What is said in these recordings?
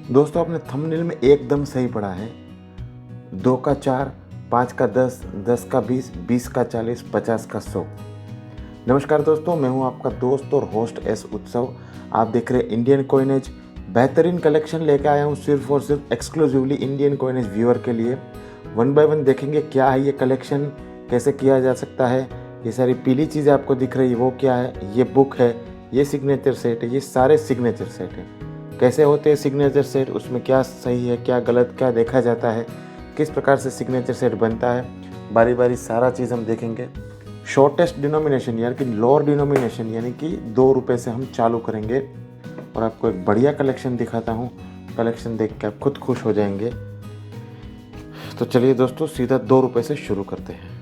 दोस्तों आपने थंबनेल में एकदम सही पढ़ा है। 2 का 4, 5 का 10, 10 का 20, 20 का 40, 50 का 100। नमस्कार दोस्तों, मैं हूं आपका दोस्त और होस्ट एस उत्सव। आप देख रहे हैं इंडियन कॉइनेज। बेहतरीन कलेक्शन लेके आया हूं सिर्फ और सिर्फ एक्सक्लूसिवली इंडियन कॉइनेज व्यूअर के लिए। वन बाय वन देखेंगे क्या है ये कलेक्शन, कैसे किया जा सकता है। ये सारी पीली चीज़ें आपको दिख रही है वो क्या है, ये बुक है, ये सिग्नेचर सेट है, ये सारे सिग्नेचर सेट है। कैसे होते हैं सिग्नेचर सेट, उसमें क्या सही है क्या गलत, क्या देखा जाता है, किस प्रकार से सिग्नेचर सेट बनता है, बारी बारी सारा चीज़ हम देखेंगे। शॉर्टेस्ट डिनोमिनेशन यानी कि लोअर डिनोमिनेशन यानी कि 2 रुपये से हम चालू करेंगे और आपको एक बढ़िया कलेक्शन दिखाता हूँ। कलेक्शन देख के आप खुद खुश हो जाएंगे। तो चलिए दोस्तों सीधा 2 रुपये से शुरू करते हैं।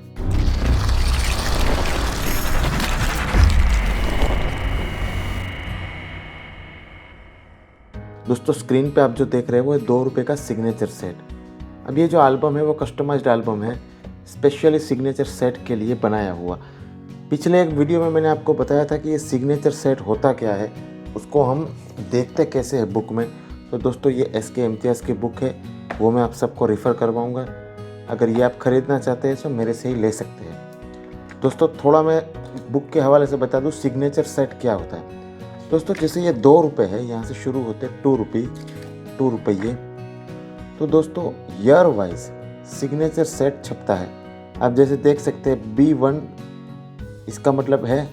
दोस्तों स्क्रीन पे आप जो देख रहे हैं वो है 2 रुपये का सिग्नेचर सेट। अब ये जो एल्बम है वो कस्टमाइज्ड एल्बम है, स्पेशली सिग्नेचर सेट के लिए बनाया हुआ। पिछले एक वीडियो में मैंने आपको बताया था कि ये सिग्नेचर सेट होता क्या है, उसको हम देखते कैसे है बुक में। तो दोस्तों ये SK इम्तियाज़ की बुक है, वो मैं आप सबको रेफ़र करवाऊँगा। अगर ये आप ख़रीदना चाहते हैं तो मेरे से ही ले सकते हैं। दोस्तों थोड़ा मैं बुक के हवाले से बता दूँ सिग्नेचर सेट क्या होता है। दोस्तों जैसे ये 2 रुपये है, यहाँ से शुरू होते हैं 2 रुपये। तो दोस्तों ईयर वाइज सिग्नेचर सेट छपता है। आप जैसे देख सकते हैं B1, इसका मतलब है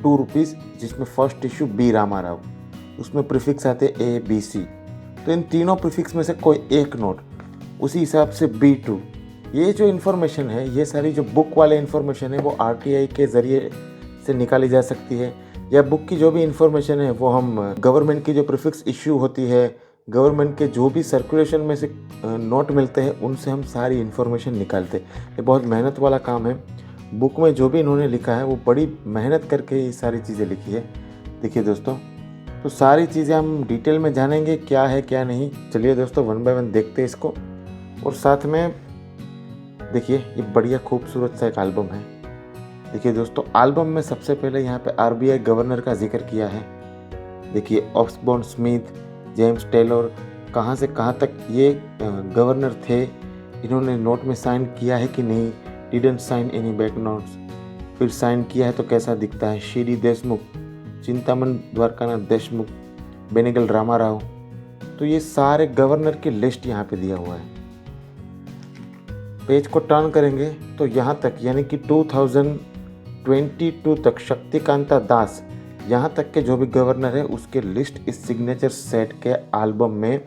2 रुपीज़, जिसमें first issue B Rama Rao, उसमें प्रीफिक्स आते A B C। तो इन तीनों प्रीफिक्स में से कोई एक नोट, उसी हिसाब से B2। ये जो इन्फॉर्मेशन है, ये सारी जो बुक वाले इन्फॉर्मेशन है वो RTI के ज़रिए से निकाली जा सकती है, या बुक की जो भी इन्फॉर्मेशन है वो हम गवर्नमेंट की जो प्रीफिक्स इश्यू होती है, गवर्नमेंट के जो भी सर्कुलेशन में से नोट मिलते हैं, उनसे हम सारी इन्फॉर्मेशन निकालते हैं। ये बहुत मेहनत वाला काम है। बुक में जो भी इन्होंने लिखा है वो बड़ी मेहनत करके ये सारी चीज़ें लिखी है। देखिए दोस्तों, तो सारी चीज़ें हम डिटेल में जानेंगे क्या है क्या नहीं। चलिए दोस्तों वन बाय वन देखते हैं इसको। और साथ में देखिए ये बढ़िया खूबसूरत सा एक एल्बम है। देखिए दोस्तों एल्बम में सबसे पहले यहाँ पे RBI गवर्नर का जिक्र किया है। देखिए ऑक्सबोर्न स्मिथ, जेम्स टेलर, कहाँ से कहाँ तक ये गवर्नर थे, इन्होंने नोट में साइन किया है कि नहीं, didn't sign any back notes, फिर साइन किया है तो कैसा दिखता है। CD देशमुख, चिंतामन द्वारकानाथ देशमुख, बेनेगल रामाराव। तो ये सारे गवर्नर की लिस्ट यहाँ पे दिया हुआ है। पेज को टर्न करेंगे तो यहाँ तक यानी कि 2022 तक शक्तिकांता दास, यहाँ तक के जो भी गवर्नर है उसके लिस्ट इस सिग्नेचर सेट के एल्बम में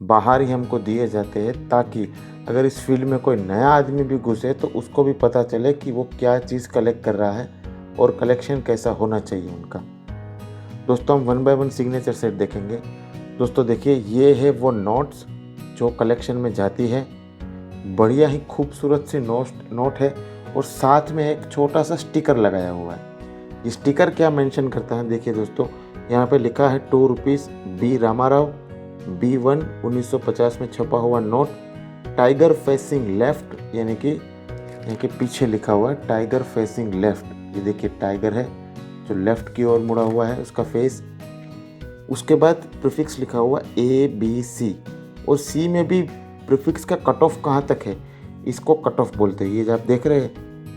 बाहर ही हमको दिए जाते हैं, ताकि अगर इस फील्ड में कोई नया आदमी भी घुसे तो उसको भी पता चले कि वो क्या चीज़ कलेक्ट कर रहा है और कलेक्शन कैसा होना चाहिए उनका। दोस्तों हम one by one signature set देखेंगे। दोस्तों देखिए ये है वो नोट्स जो कलेक्शन में जाती है। बढ़िया ही खूबसूरत सी नोट है और साथ में एक छोटा सा स्टिकर लगाया हुआ है। ये स्टिकर क्या मेंशन करता है, देखिए दोस्तों यहाँ पे लिखा है 2 रुपीज़ B रामाराव, B1 1950 में छपा हुआ नोट, टाइगर फेसिंग लेफ्ट, यानी कि यहाँ के पीछे लिखा हुआ है टाइगर फेसिंग लेफ्ट। ये देखिए टाइगर है जो लेफ्ट की ओर मुड़ा हुआ है उसका फेस। उसके बाद प्रीफिक्स लिखा हुआ ABC, और C में भी प्रीफिक्स का कट ऑफ कहाँ तक है, इसको कट ऑफ बोलते हैं। ये जो आप देख रहे हैं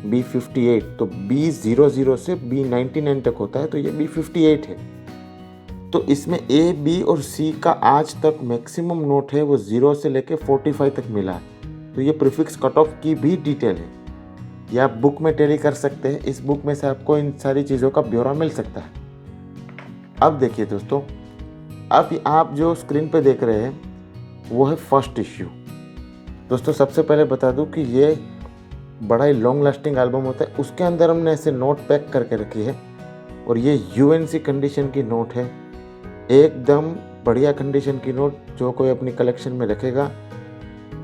B58, तो B00 से B99 तक होता है, तो ये B58 है। तो इसमें A, B और C का आज तक मैक्सिमम नोट है वो 0 से लेके 45 तक मिला है। तो ये प्रीफिक्स कट ऑफ की भी डिटेल है, ये आप बुक में टैली कर सकते हैं। इस बुक में से आपको इन सारी चीज़ों का ब्यौरा मिल सकता है। अब देखिए दोस्तों, अब आप जो स्क्रीन पे देख रहे हैं वो है फर्स्ट इश्यू। दोस्तों सबसे पहले बता दूं कि ये बड़ा ही लॉन्ग लास्टिंग एल्बम होता है, उसके अंदर हमने ऐसे नोट पैक करके रखी है। और ये UNC कंडीशन की नोट है, एकदम बढ़िया कंडीशन की नोट। जो कोई अपनी कलेक्शन में रखेगा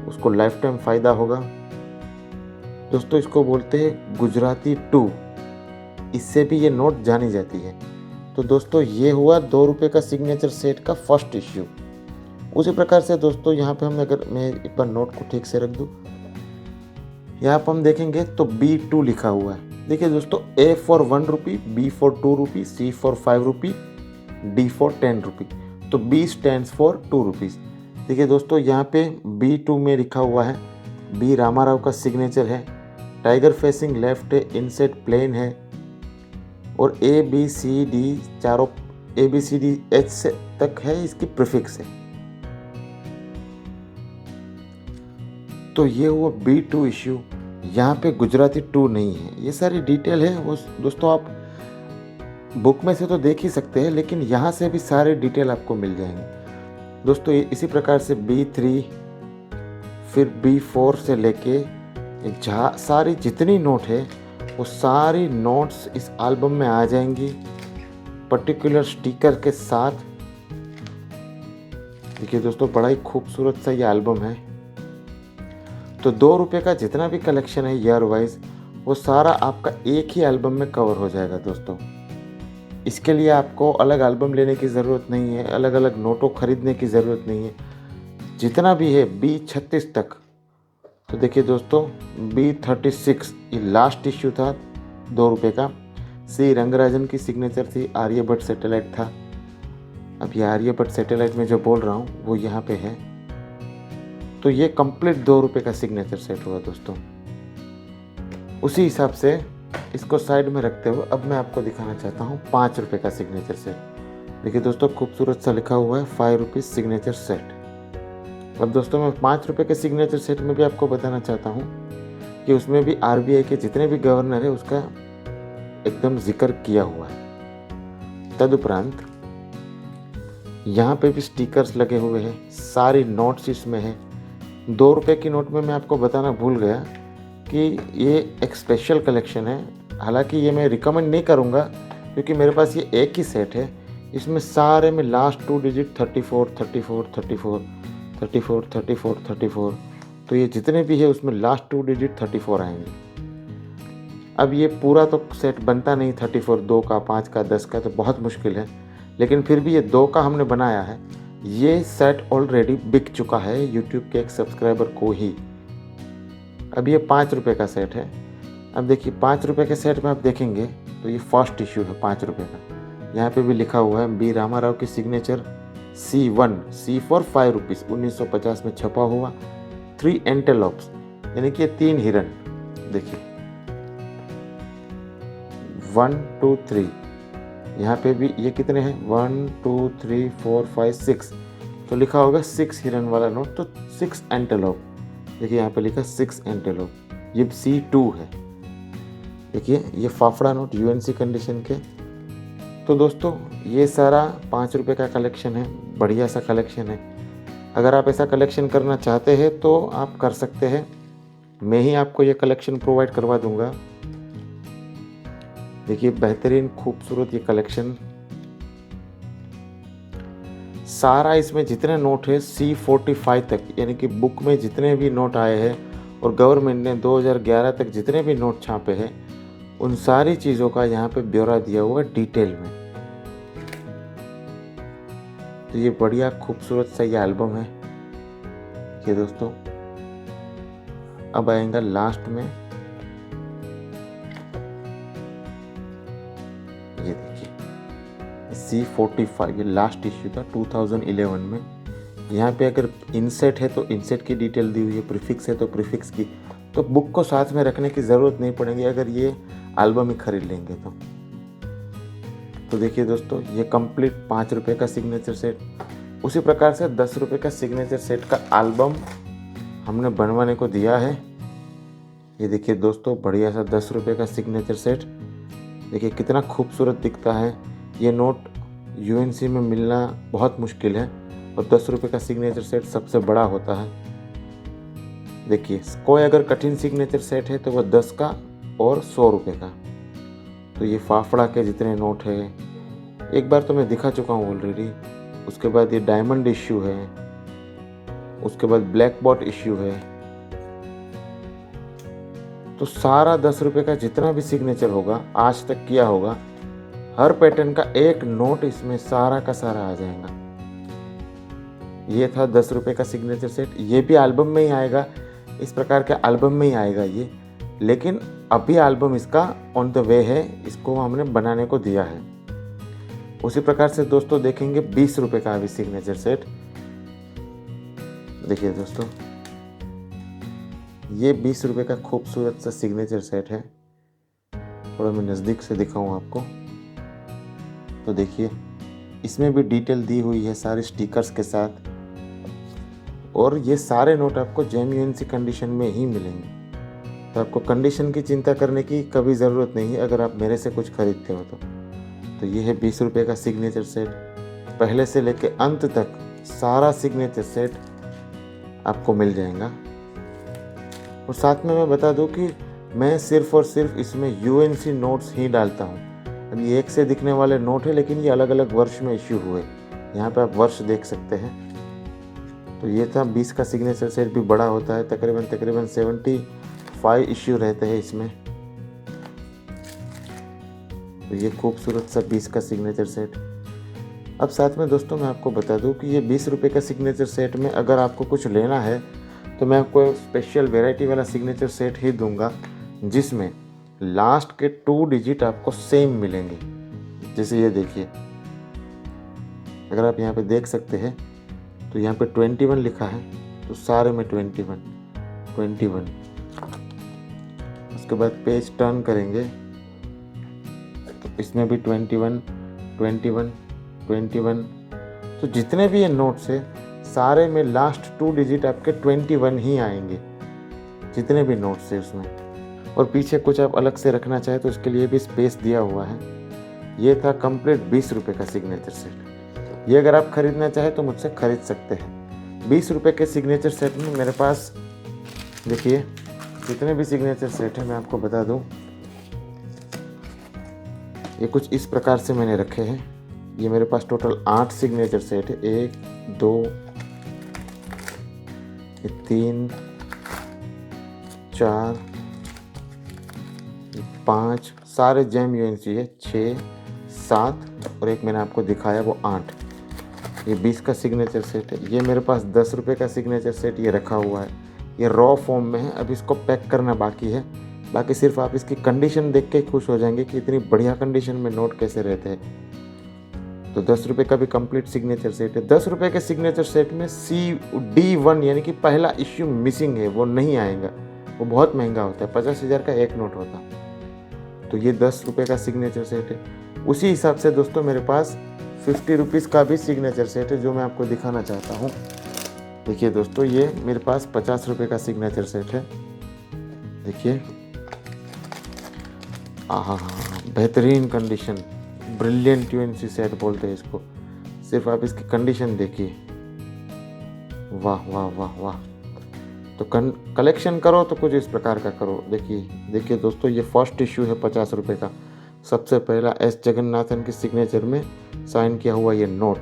उसको लाइफ टाइम फ़ायदा होगा। दोस्तों इसको बोलते हैं गुजराती 2, इससे भी ये नोट जानी जाती है। तो दोस्तों ये हुआ 2 रुपये का सिग्नेचर सेट का फर्स्ट इश्यू। उसी प्रकार से दोस्तों यहाँ पे हम, अगर मैं एक बार नोट को ठीक से रख दूँ, यहाँ पर हम देखेंगे तो B2 लिखा हुआ है। देखिए दोस्तों A for 1 rupee, B for 2 rupee, C for 5 rupee, D for 10 रुपी। तो B स्टैंड्स फॉर 2 रुपीज़। देखिए दोस्तों, यहाँ पे B2 में लिखा हुआ है, बी रामाराव का सिग्नेचर है, टाइगर फेसिंग लेफ्ट है, इनसेट प्लेन है और ABCD चारों ABCDH से तक है, इसकी प्रीफिक्स है। तो ये हुआ B2 इश्यू। यहाँ पे गुजराती 2 नहीं है। ये सारी डिटेल है वो दोस्तों आप बुक में से तो देख ही सकते हैं, लेकिन यहाँ से भी सारे डिटेल आपको मिल जाएंगे दोस्तों। इसी प्रकार से B3 फिर B4 से लेके सारी जितनी नोट है वो सारी नोट्स इस एल्बम में आ जाएंगी पर्टिकुलर स्टिकर के साथ। देखिए दोस्तों, बड़ा ही खूबसूरत सा ये एल्बम है। तो 2 रुपये का जितना भी कलेक्शन है ईयर वाइज, वो सारा आपका एक ही एल्बम में कवर हो जाएगा दोस्तों। इसके लिए आपको अलग एल्बम लेने की ज़रूरत नहीं है, अलग अलग नोटों खरीदने की ज़रूरत नहीं है। जितना भी है B36 तक। तो देखिए दोस्तों, B36 ये लास्ट इश्यू था 2 रुपये का। सी रंगराजन की सिग्नेचर थी, आर्यभट्ट सैटेलाइट था। अब ये आर्यभट्ट सैटेलाइट में जो बोल रहा हूँ वो यहाँ पे है। तो ये कंप्लीट 2 रुपये का सिग्नेचर सेट हुआ दोस्तों। उसी हिसाब से इसको साइड में रखते हुए अब मैं आपको दिखाना चाहता हूँ 5 रुपये का सिग्नेचर सेट। देखिए दोस्तों, खूबसूरत सा लिखा हुआ है 5 रुपीज़ सिग्नेचर सेट। अब दोस्तों, मैं 5 रुपये के सिग्नेचर सेट में भी आपको बताना चाहता हूँ कि उसमें भी RBI के जितने भी गवर्नर है उसका एकदम जिक्र किया हुआ है। तदुपरांत यहाँ पे भी स्टिकर्स लगे हुए हैं, सारी नोट्स इसमें है। 2 रुपये की नोट में मैं आपको बताना भूल गया कि ये एक स्पेशल कलेक्शन है। हालांकि ये मैं रिकमेंड नहीं करूँगा क्योंकि मेरे पास ये एक ही सेट है। इसमें सारे में लास्ट 2 डिजिट 34, 34, 34, 34, 34, 34, तो ये जितने भी है उसमें लास्ट 2 डिजिट 34 आएंगे। अब ये पूरा तो सेट बनता नहीं 34, 2 का, 5 का, 10 का, तो बहुत मुश्किल है। लेकिन फिर भी ये 2 का हमने बनाया है। ये सेट ऑलरेडी बिक चुका है यूट्यूब के एक सब्सक्राइबर को ही। अब ये 5 रुपये का सेट है। अब देखिए 5 रुपये के सेट में आप देखेंगे तो ये फर्स्ट इश्यू है 5 रुपये का। यहाँ पे भी लिखा हुआ है बी रामाराव की signature C1, C for 5 rupees, 1950 में छपा हुआ। 3 एंटेलोप्स यानी कि 3 हिरन। देखिए 1 2 3, यहाँ पे भी ये कितने हैं 1 2 3 4 5 6, तो लिखा होगा 6 हिरन वाला नोट, तो 6 एंटेलोप। देखिए यहाँ पे लिखा 6 एंटेलोप, ये C2 है। देखिए ये फाफड़ा नोट UNC कंडीशन के। तो दोस्तों, ये सारा 5 रुपये का कलेक्शन है, बढ़िया सा कलेक्शन है। अगर आप ऐसा कलेक्शन करना चाहते हैं तो आप कर सकते हैं, मैं ही आपको ये कलेक्शन प्रोवाइड करवा दूंगा। देखिए बेहतरीन खूबसूरत ये कलेक्शन, सारा इसमें जितने नोट है C45 तक, यानी कि बुक में जितने भी नोट आए हैं और गवर्नमेंट ने 2011 तक जितने भी नोट छापे हैं, उन सारी चीज़ों का यहाँ पे ब्यौरा दिया हुआ है डिटेल में। तो ये बढ़िया खूबसूरत सा ये एल्बम है। ये दोस्तों, अब आएगा लास्ट में, ये देखिए C45, ये लास्ट इश्यू था 2011 में। यहाँ पे अगर इनसेट है तो इनसेट की डिटेल दी हुई है, प्रीफिक्स है तो प्रीफिक्स की। तो बुक को साथ में रखने की ज़रूरत नहीं पड़ेगी अगर ये एल्बम ही खरीद लेंगे तो देखिए दोस्तों, ये कंप्लीट 5 रुपये का सिग्नेचर सेट। उसी प्रकार से 10 रुपये का सिग्नेचर सेट का एल्बम हमने बनवाने को दिया है। ये देखिए दोस्तों, बढ़िया सा 10 रुपये का सिग्नेचर सेट। देखिए कितना खूबसूरत दिखता है। ये नोट UNC में मिलना बहुत मुश्किल है और 10 रुपये का सिग्नेचर सेट सबसे बड़ा होता है। देखिए कोई अगर कठिन सिग्नेचर सेट है तो वह 10 का और 100 रुपये का। तो ये फाफड़ा के जितने नोट है एक बार तो मैं दिखा चुका हूँ ऑलरेडी। उसके बाद ये डायमंड इश्यू है, उसके बाद ब्लैक बॉट इश्यू है। तो सारा 10 रुपये का जितना भी सिग्नेचर होगा आज तक किया होगा, हर पैटर्न का एक नोट इसमें सारा का सारा आ जाएगा। ये था 10 रुपये का सिग्नेचर सेट। ये भी एल्बम में ही आएगा, इस प्रकार के एल्बम में ही आएगा ये, लेकिन अभी एल्बम इसका ऑन द वे है, इसको हमने बनाने को दिया है। उसी प्रकार से दोस्तों देखेंगे 20 रुपये का अभी सिग्नेचर सेट। देखिए दोस्तों, ये 20 रुपये का खूबसूरत सा सिग्नेचर सेट है। थोड़ा मैं नज़दीक से दिखाऊं आपको तो देखिए, इसमें भी डिटेल दी हुई है सारी स्टिकर्स के साथ, और ये सारे नोट आपको जेन्युइन कंडीशन में ही मिलेंगे। तो आपको कंडीशन की चिंता करने की कभी ज़रूरत नहीं है अगर आप मेरे से कुछ खरीदते हो तो ये है 20 रुपये का सिग्नेचर सेट। पहले से लेके अंत तक सारा सिग्नेचर सेट आपको मिल जाएगा। और साथ में मैं बता दूं कि मैं सिर्फ़ और सिर्फ इसमें यूएनसी नोट्स ही डालता हूँ। ये एक से दिखने वाले नोट है, लेकिन ये अलग अलग वर्ष में इश्यू हुए। यहाँ पे आप वर्ष देख सकते हैं। तो ये था 20 का सिग्नेचर सेट, भी बड़ा होता है, तकरीबन 75 इश्यू रहते हैं इसमें। तो ये खूबसूरत सा 20 का सिग्नेचर सेट। अब साथ में दोस्तों मैं आपको बता दूं कि ये 20 रुपये का सिग्नेचर सेट में अगर आपको कुछ लेना है तो मैं आपको स्पेशल वैरायटी वाला सिग्नेचर सेट ही दूंगा, जिसमें लास्ट के 2 डिजिट आपको सेम मिलेंगे। जैसे ये देखिए, अगर आप यहाँ पे देख सकते हैं तो यहाँ पे 21 लिखा है, तो सारे में 21। उसके बाद पेज टर्न करेंगे तो इसमें भी 21। तो जितने भी ये नोट्स है सारे में लास्ट 2 डिजिट आपके 21 ही आएंगे, जितने भी नोट्स है उसमें। और पीछे कुछ आप अलग से रखना चाहे तो उसके लिए भी स्पेस दिया हुआ है। ये था कंप्लीट 20 रुपये का सिग्नेचर सेट। ये अगर आप खरीदना चाहे तो मुझसे खरीद सकते हैं। 20 रुपये के सिग्नेचर सेट में मेरे पास देखिए जितने भी सिग्नेचर सेट है मैं आपको बता दूं, ये कुछ इस प्रकार से मैंने रखे हैं। ये मेरे पास टोटल 8 सिग्नेचर सेट है। 1 2 3 4 5 सारे जेम यूएनसी है। 6 7 और एक मैंने आपको दिखाया वो 8। ये 20 का सिग्नेचर सेट है। ये मेरे पास 10 रुपये का सिग्नेचर सेट ये रखा हुआ है। ये रॉ फॉर्म में है, अब इसको पैक करना बाकी है। बाकी सिर्फ आप इसकी कंडीशन देख के खुश हो जाएंगे कि इतनी बढ़िया कंडीशन में नोट कैसे रहते हैं। तो 10 रुपये का भी कंप्लीट सिग्नेचर सेट है। 10 रुपये के सिग्नेचर सेट में CD1 यानी कि पहला इश्यू मिसिंग है, वो नहीं आएगा। वो बहुत महंगा होता है, 50,000 का एक नोट होता। तो ये 10 रुपये का सिग्नेचर सेट है। उसी हिसाब से दोस्तों मेरे पास 50 रुपीज़ का भी सिग्नेचर सेट है, जो मैं आपको दिखाना चाहता हूँ। देखिए दोस्तों, ये मेरे पास 50 रुपये का सिग्नेचर सेट है। देखिए, हाँ, बेहतरीन कंडीशन, ब्रिलियंट यूएनसी सेट बोलते हैं इसको। सिर्फ आप इसकी कंडीशन देखिए, वाह वाह वाह वाह। तो कलेक्शन करो तो कुछ इस प्रकार का करो। देखिए दोस्तों, ये फर्स्ट इश्यू है 50 रुपये का। सबसे पहला S जगन्नाथन के सिग्नेचर में साइन किया हुआ ये नोट,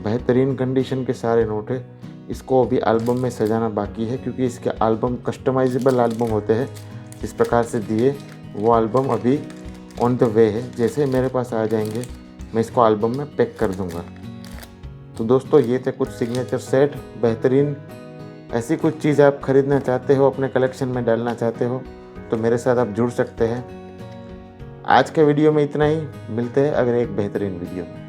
बेहतरीन कंडीशन के सारे नोट है। इसको अभी एल्बम में सजाना बाकी है, क्योंकि इसके एल्बम कस्टमाइजेबल एल्बम होते हैं। इस प्रकार से दिए वो एल्बम अभी ऑन द वे है। जैसे मेरे पास आ जाएंगे मैं इसको एल्बम में पैक कर दूंगा। तो दोस्तों, ये थे कुछ सिग्नेचर सेट बेहतरीन। ऐसी कुछ चीज़ आप खरीदना चाहते हो, अपने कलेक्शन में डालना चाहते हो, तो मेरे साथ आप जुड़ सकते हैं। आज के वीडियो में इतना ही, मिलते हैं अगले एक बेहतरीन वीडियो में।